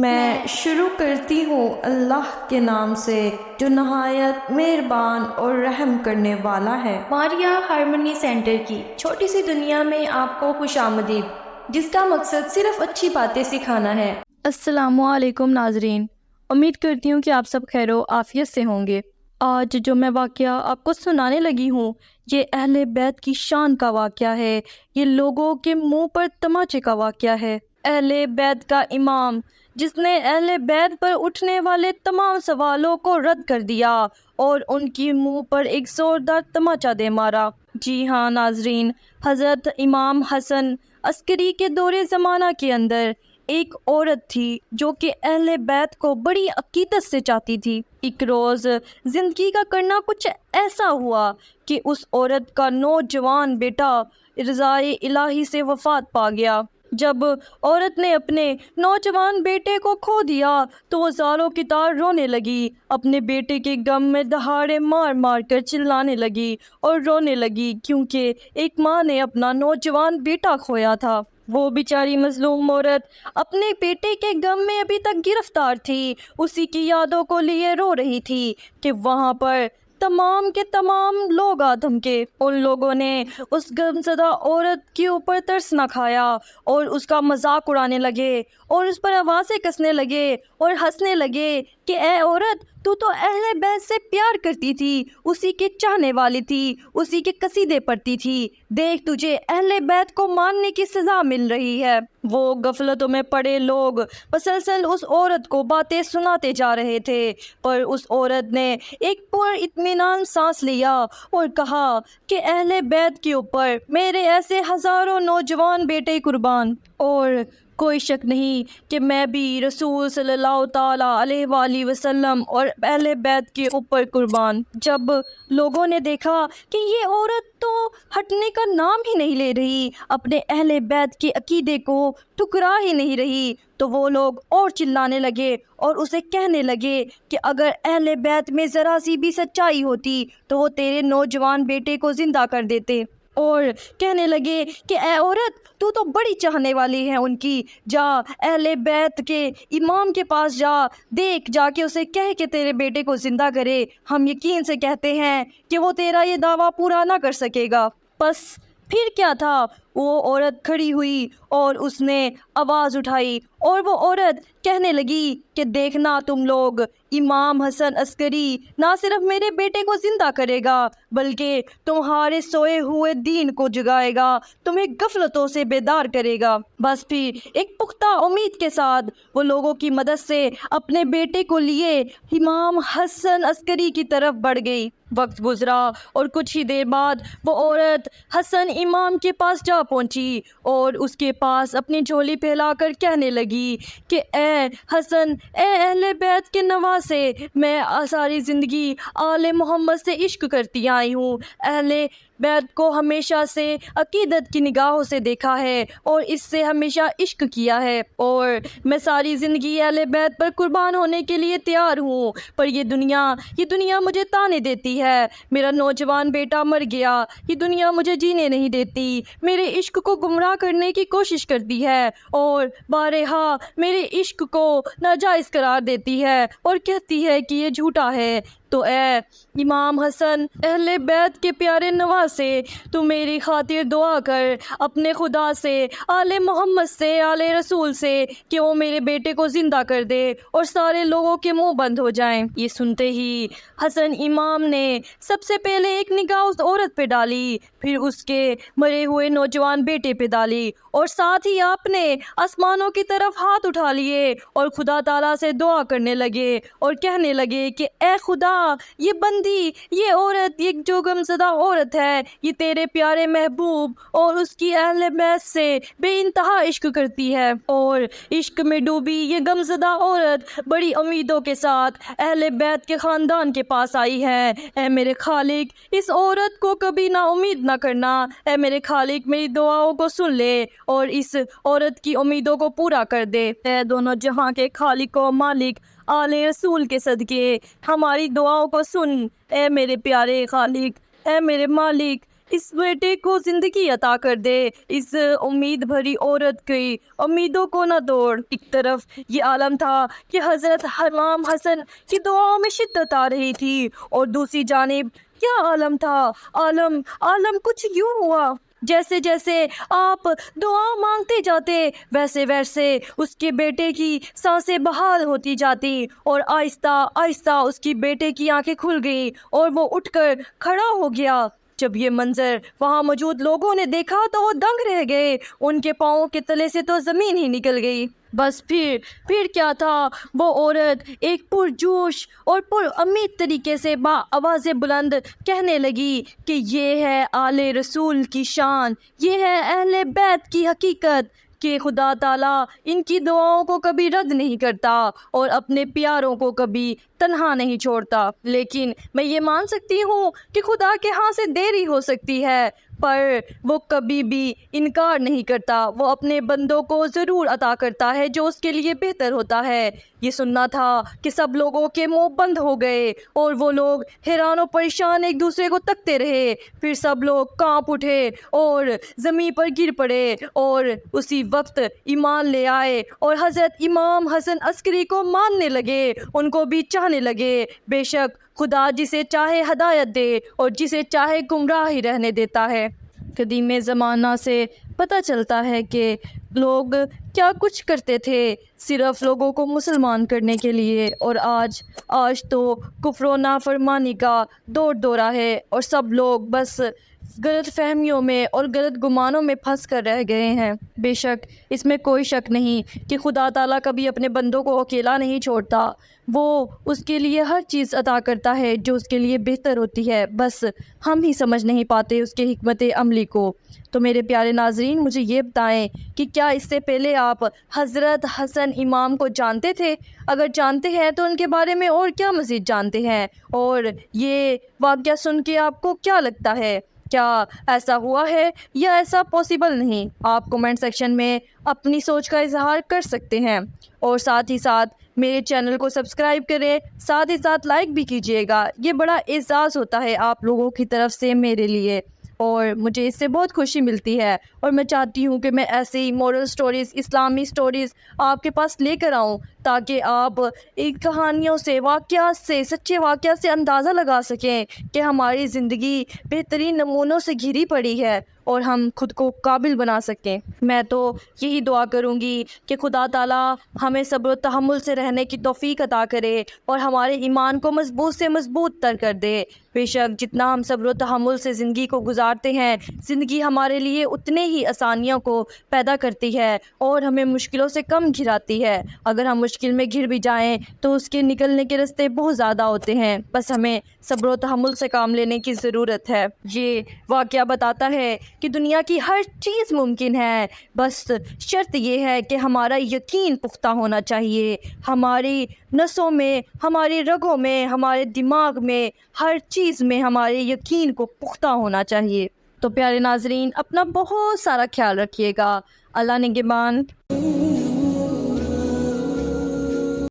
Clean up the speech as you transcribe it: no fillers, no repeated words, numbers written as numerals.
میں شروع کرتی ہوں اللہ کے نام سے جو نہایت مہربان اور رحم کرنے والا ہے۔ ماریا ہارمنی سینٹر کی چھوٹی سی دنیا میں آپ کو خوش آمدید، جس کا مقصد صرف اچھی باتیں سکھانا ہے۔ السلام علیکم ناظرین، امید کرتی ہوں کہ آپ سب خیر و عافیت سے ہوں گے۔ آج جو میں واقعہ آپ کو سنانے لگی ہوں یہ اہل بیت کی شان کا واقعہ ہے، یہ لوگوں کے منہ پر تماچے کا واقعہ ہے۔ اہل بیت کا امام جس نے اہل بیت پر اٹھنے والے تمام سوالوں کو رد کر دیا اور ان کی منہ پر ایک زوردار تماچا دے مارا۔ جی ہاں ناظرین، حضرت امام حسن عسکری کے دور زمانہ کے اندر ایک عورت تھی جو کہ اہل بیت کو بڑی عقیدت سے چاہتی تھی۔ ایک روز زندگی کا کرنا کچھ ایسا ہوا کہ اس عورت کا نوجوان بیٹا رضائے الہی سے وفات پا گیا۔ جب عورت نے اپنے نوجوان بیٹے کو کھو دیا تو وہ زاروں کی طرح رونے لگی، اپنے بیٹے کے غم میں دہاڑے مار مار کر چلانے لگی اور رونے لگی، کیونکہ ایک ماں نے اپنا نوجوان بیٹا کھویا تھا۔ وہ بیچاری مظلوم عورت اپنے بیٹے کے غم میں ابھی تک گرفتار تھی، اسی کی یادوں کو لیے رو رہی تھی کہ وہاں پر تمام کے تمام لوگ آ دھمکے۔ ان لوگوں نے اس غمزدہ عورت کے اوپر ترس نہ کھایا اور اس کا مذاق اڑانے لگے اور اس پر آوازیں کسنے لگے اور ہنسنے لگے کہ اے عورت، تو اہل بیت سے پیار کرتی تھی، اسی کے چاہنے والی تھی، اسی کے قصیدے پڑھتی تھی، دیکھ تجھے اہل بیت کو ماننے کی سزا مل رہی ہے۔ وہ غفلتوں میں پڑے لوگ مسلسل اس عورت کو باتیں سناتے جا رہے تھے، پر اس عورت نے ایک پر اطمینان سانس لیا اور کہا کہ اہل بیت کے اوپر میرے ایسے ہزاروں نوجوان بیٹے قربان، اور کوئی شک نہیں کہ میں بھی رسول صلی اللہ تعالیٰ علیہ وآلہ وسلم اور اہل بیت کے اوپر قربان۔ جب لوگوں نے دیکھا کہ یہ عورت تو ہٹنے کا نام ہی نہیں لے رہی، اپنے اہل بیت کے عقیدے کو ٹھکرا ہی نہیں رہی، تو وہ لوگ اور چلانے لگے اور اسے کہنے لگے کہ اگر اہل بیت میں ذرا سی بھی سچائی ہوتی تو وہ تیرے نوجوان بیٹے کو زندہ کر دیتے، اور کہنے لگے کہ اے عورت، تو بڑی چاہنے والی ہے ان کی، جا اہل بیت کے امام کے پاس جا، دیکھ جا کے اسے کہہ کہ تیرے بیٹے کو زندہ کرے، ہم یقین سے کہتے ہیں کہ وہ تیرا یہ دعویٰ پورا نہ کر سکے گا۔ بس پھر کیا تھا، وہ عورت کھڑی ہوئی اور اس نے آواز اٹھائی اور وہ عورت کہنے لگی کہ دیکھنا تم لوگ، امام حسن عسکری نہ صرف میرے بیٹے کو زندہ کرے گا بلکہ تمہارے سوئے ہوئے دین کو جگائے گا، تمہیں غفلتوں سے بیدار کرے گا۔ بس پھر ایک پختہ امید کے ساتھ وہ لوگوں کی مدد سے اپنے بیٹے کو لیے امام حسن عسکری کی طرف بڑھ گئی۔ وقت گزرا اور کچھ ہی دیر بعد وہ عورت حسن امام کے پاس جا پہنچی اور اس کے پاس اپنی جھولی پھیلا کر کہنے لگی کہ اے حسن، اے اہل بیت کے نواسے، میں ساری زندگی آل محمد سے عشق کرتی آئی ہوں، اہل بیت کو ہمیشہ سے عقیدت کی نگاہوں سے دیکھا ہے اور اس سے ہمیشہ عشق کیا ہے، اور میں ساری زندگی اہل بیت پر قربان ہونے کے لیے تیار ہوں، پر یہ دنیا مجھے تانے دیتی ہے، میرا نوجوان بیٹا مر گیا، یہ دنیا مجھے جینے نہیں دیتی، میرے عشق کو گمراہ کرنے کی کوشش کرتی ہے اور بارہا میرے عشق کو ناجائز قرار دیتی ہے اور کہتی ہے کہ یہ جھوٹا ہے۔ تو اے امام حسن، اہل بیت کے پیارے نواسے، تو میری خاطر دعا کر اپنے خدا سے، آل محمد سے، آل رسول سے کہ وہ میرے بیٹے کو زندہ کر دے اور سارے لوگوں کے منہ بند ہو جائیں۔ یہ سنتے ہی حسن امام نے سب سے پہلے ایک نگاہ اس عورت پہ ڈالی، پھر اس کے مرے ہوئے نوجوان بیٹے پہ ڈالی، اور ساتھ ہی آپ نے آسمانوں کی طرف ہاتھ اٹھا لیے اور خدا تعالیٰ سے دعا کرنے لگے اور کہنے لگے کہ اے خدا، یہ بندی، یہ عورت، یہ جو غمزدہ عورت ہے، یہ تیرے پیارے محبوب اور اس کی اہل بیت سے بے انتہا عشق کرتی ہے، اور عشق میں ڈوبی یہ غمزدہ عورت بڑی امیدوں کے ساتھ اہل بیت کے خاندان کے پاس آئی ہے۔ اے میرے خالق، اس عورت کو کبھی نا امید نہ کرنا، اے میرے خالق میری دعاؤں کو سن لے اور اس عورت کی امیدوں کو پورا کر دے۔ اے دونوں جہاں کے خالق و مالک، آل رسول کے صدقے ہماری دعاؤں کو سن، اے میرے پیارے خالق، اے میرے مالک، اس بیٹے کو زندگی عطا کر دے، اس امید بھری عورت کی امیدوں کو نہ توڑ۔ ایک طرف یہ عالم تھا کہ حضرت امام حسن کی دعاؤں میں شدت آ رہی تھی، اور دوسری جانب کیا عالم تھا؟ عالم کچھ یوں ہوا جیسے جیسے آپ دعا مانگتے جاتے ویسے ویسے اس کے بیٹے کی سانسیں بحال ہوتی جاتی، اور آہستہ آہستہ اس کی بیٹے کی آنکھیں کھل گئیں اور وہ اٹھ کر کھڑا ہو گیا۔ جب یہ منظر وہاں موجود لوگوں نے دیکھا تو وہ دنگ رہ گئے، ان کے پاؤں کے تلے سے تو زمین ہی نکل گئی۔ بس پھر کیا تھا؟ وہ عورت ایک پرجوش اور پر امید طریقے سے با آواز بلند کہنے لگی کہ یہ ہے آل رسول کی شان، یہ ہے اہل بیت کی حقیقت کہ خدا تعالیٰ ان کی دعاؤں کو کبھی رد نہیں کرتا اور اپنے پیاروں کو کبھی تنہا نہیں چھوڑتا۔ لیکن میں یہ مان سکتی ہوں کہ خدا کے ہاں سے دیری ہو سکتی ہے، پر وہ کبھی بھی انکار نہیں کرتا، وہ اپنے بندوں کو ضرور عطا کرتا ہے جو اس کے لیے بہتر ہوتا ہے۔ یہ سننا تھا کہ سب لوگوں کے منہ بند ہو گئے اور وہ لوگ حیران و پریشان ایک دوسرے کو تکتے رہے۔ پھر سب لوگ کانپ اٹھے اور زمین پر گر پڑے اور اسی وقت ایمان لے آئے اور حضرت امام حسن عسکری کو ماننے لگے، ان کو بھی چاہنے لگے۔ بے شک خدا جسے چاہے ہدایت دے اور جسے چاہے گمراہ ہی رہنے دیتا ہے۔ قدیم زمانہ سے پتہ چلتا ہے کہ لوگ کیا کچھ کرتے تھے صرف لوگوں کو مسلمان کرنے کے لیے، اور آج تو کفر و نافرمانی کا دورہ ہے اور سب لوگ بس غلط فہمیوں میں اور غلط گمانوں میں پھنس کر رہ گئے ہیں۔ بے شک اس میں کوئی شک نہیں کہ خدا تعالیٰ کبھی اپنے بندوں کو اکیلا نہیں چھوڑتا، وہ اس کے لیے ہر چیز عطا کرتا ہے جو اس کے لیے بہتر ہوتی ہے، بس ہم ہی سمجھ نہیں پاتے اس کے حکمت عملی کو۔ تو میرے پیارے ناظرین، مجھے یہ بتائیں کہ کیا اس سے پہلے آپ حضرت حسن امام کو جانتے تھے؟ اگر جانتے ہیں تو ان کے بارے میں اور کیا مزید جانتے ہیں، اور یہ واقعہ سن کے آپ کو کیا لگتا ہے؟ کیا ایسا ہوا ہے یا ایسا پاسبل نہیں؟ آپ کومنٹ سیکشن میں اپنی سوچ کا اظہار کر سکتے ہیں، اور ساتھ ہی ساتھ میرے چینل کو سبسکرائب کریں، ساتھ ہی ساتھ لائک بھی کیجیے گا۔ یہ بڑا اعزاز ہوتا ہے آپ لوگوں کی طرف سے میرے لیے، اور مجھے اس سے بہت خوشی ملتی ہے، اور میں چاہتی ہوں کہ میں ایسے ہی مورل سٹوریز، اسلامی سٹوریز آپ کے پاس لے کر آؤں، تاکہ آپ ان کہانیوں سے، واقعات سے، سچے واقعات سے اندازہ لگا سکیں کہ ہماری زندگی بہترین نمونوں سے گھری پڑی ہے اور ہم خود کو قابل بنا سکیں۔ میں تو یہی دعا کروں گی کہ خدا تعالیٰ ہمیں صبر و تحمل سے رہنے کی توفیق عطا کرے اور ہمارے ایمان کو مضبوط سے مضبوط تر کر دے۔ بے شک جتنا ہم صبر و تحمل سے زندگی کو گزارتے ہیں، زندگی ہمارے لیے اتنے ہی آسانیوں کو پیدا کرتی ہے اور ہمیں مشکلوں سے کم گھراتی ہے۔ اگر ہم مشکل میں گر بھی جائیں تو اس کے نکلنے کے راستے بہت زیادہ ہوتے ہیں، بس ہمیں صبر و تحمل سے کام لینے کی ضرورت ہے۔ یہ واقعہ بتاتا ہے کہ دنیا کی ہر چیز ممکن ہے، بس شرط یہ ہے کہ ہمارا یقین پختہ ہونا چاہیے، ہماری نسوں میں، ہماری رگوں میں، ہمارے دماغ میں، ہر چیز میں ہمارے یقین کو پختہ ہونا چاہیے۔ تو پیارے ناظرین، اپنا بہت سارا خیال رکھیے گا۔ اللہ نگہبان۔